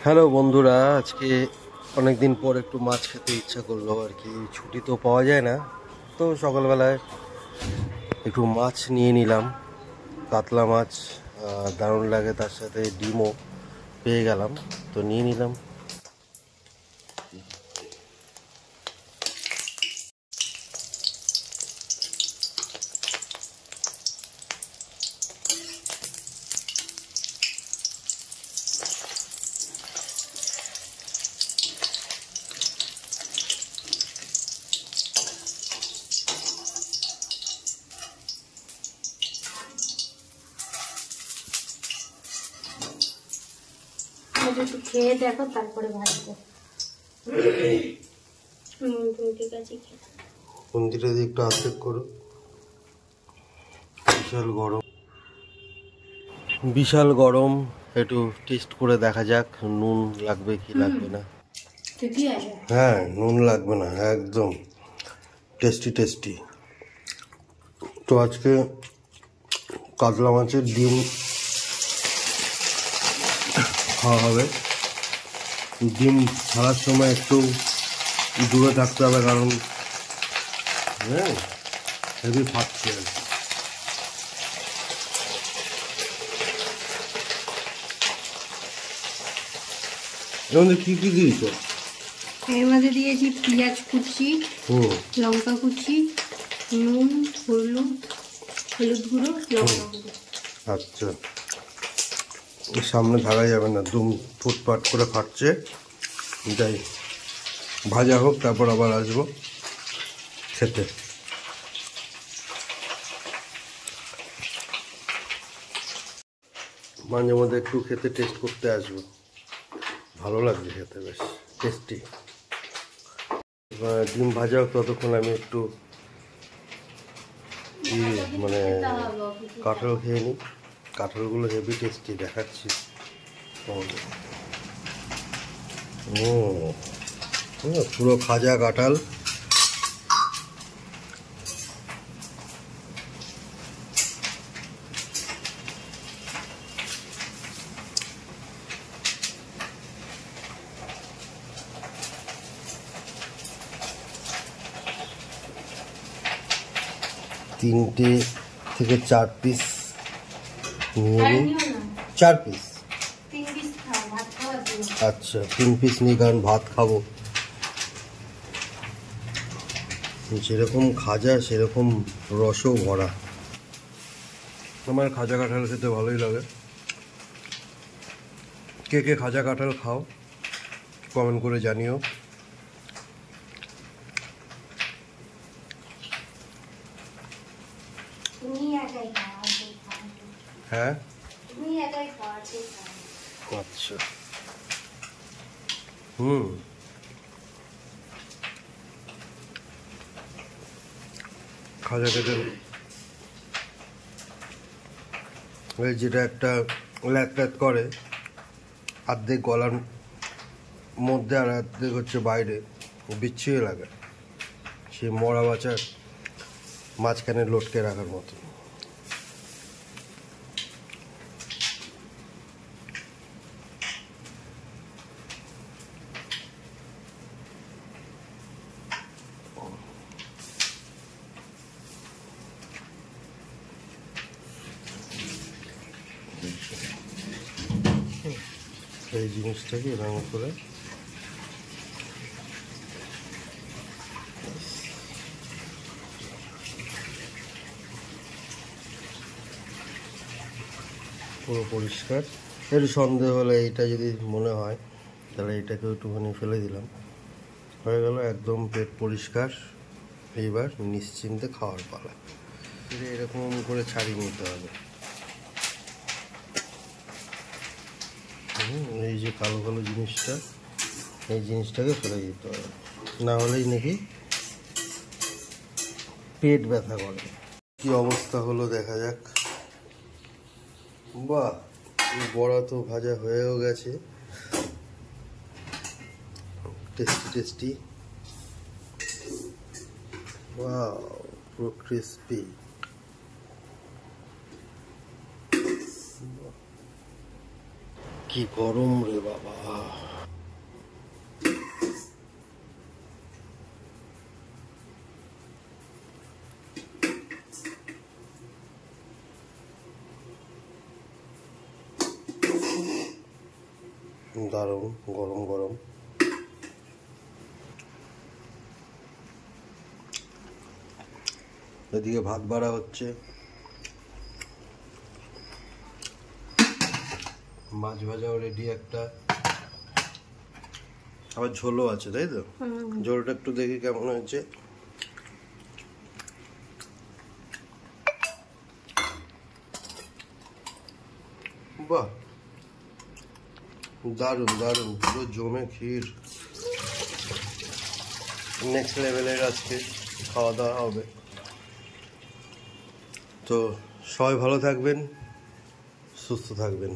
Hello বন্ধুরা, আজকে অনেক দিন পর একটু মাছ খেতে ইচ্ছা করলো আর কি। ছুটি তো পাওয়া যায় না, তো সকালবেলায় একটু মাছ নিয়ে নিলাম। কাতলা মাছ দারুণ লাগে, তার সাথে ডিমও পেয়ে গেলাম, তো নিয়ে নিলাম। একটু খেয়ে দেখো, তারপরে ভাজবো। ঠিক আছে, মন্দিরে দিয়ে একটু আর্ধেক করো। বিশাল গরম, একটু টেস্ট করে দেখা যাক নুন লাগবে কি লাগবে না। ঠিকই আছে। হ্যাঁ, নুন লাগবে না, একদম টেস্টি টেস্টি। তো আজকে কাতলা মাছের ডিম খাওয়া হবে। ডিম ছাড়ার সময় একটু দূরে থাকতে হবে, কারণ হ্যাঁ হেভি ফাটছে আর কি। এর মধ্যে কী কী দিয়েছো? এর মধ্যে দিয়েছি পেঁয়াজ কুচি, লঙ্কা কুচি, নুন, হলুদ গুঁড়ো, লঙ্কা গুঁড়ো। আচ্ছা, সামনে থাকা যাবে না, দুম ফুটপাট করে ফাটছে। যাই ভাজা হোক, তারপর আবার আসবো খেতে। মাঝে মধ্যে একটু খেতে টেস্ট করতে আসবো, ভালো লাগবে খেতে, বেশ টেস্টি। ডিম ভাজা হোক, ততক্ষণ আমি একটু মানে কাঁঠাল খেয়ে নিই। কাঁঠালগুলো হেভি টেস্টি দেখাচ্ছি। পুরো খাজা কাঁঠাল। তিনটে থেকে চার পিস নিয়ে নিই। 4 পিস? আচ্ছা, 3 পিস নিই, কারণ ভাত খাবো। যেরকম খাজা সেরকম রসও ভরা। আমার খাজা কাঁঠাল খেতে ভালোই লাগে। কে কে খাজা কাঁঠাল খাও কমেন্ট করে জানিও। হ্যাঁ, আচ্ছা, খাজা খেতে ওই যেটা একটা ল্যাট ল্যাট করে, অর্ধেক গলার মধ্যে আর অর্ধেক হচ্ছে বাইরে, বিচ্ছিরি লাগে। সেই মরা বাচ্চার মাঝখানে লটকে রাখার মতো। এই জিনিসটাকে এরকম করে পুরো পরিষ্কার। একটু সন্দেহ হলে এইটা যদি মনে হয়, তাহলে এটাকে একটুখানি ফেলে দিলাম, হয়ে গেল একদম পেট পরিষ্কার। এইবার নিশ্চিন্তে খাওয়ার পালা। এরকম করে ছাড়িয়ে নিতে হবে। এই যে কালো কালো জিনিসটা, এই জিনিসটাকে ফেলে দিতে হবে, না হলেই নাকি পেট ব্যথা করে। কি অবস্থা হলো দেখা যাক। বাহ, বড়া তো ভাজা হয়েও গেছে, টেস্টি টেস্টি। ওয়াও, পুরো ক্রিস্পি। কি গরম রে বাবা। দারুণ গরম গরম। এদিকে ভাত বাড়া হচ্ছে, মাছ ভাজাও রেডি একটা, আবার ঝোলও আছে তাই তো? ঝোলটা একটু দেখি কেমন হয়েছে। বাহ, দারুণ দারুণ, পুরো জমে ক্ষীর। নেক্সট লেভেলের আজকে খাওয়া দাওয়া হবে। তো সবাই ভালো থাকবেন, সুস্থ থাকবেন।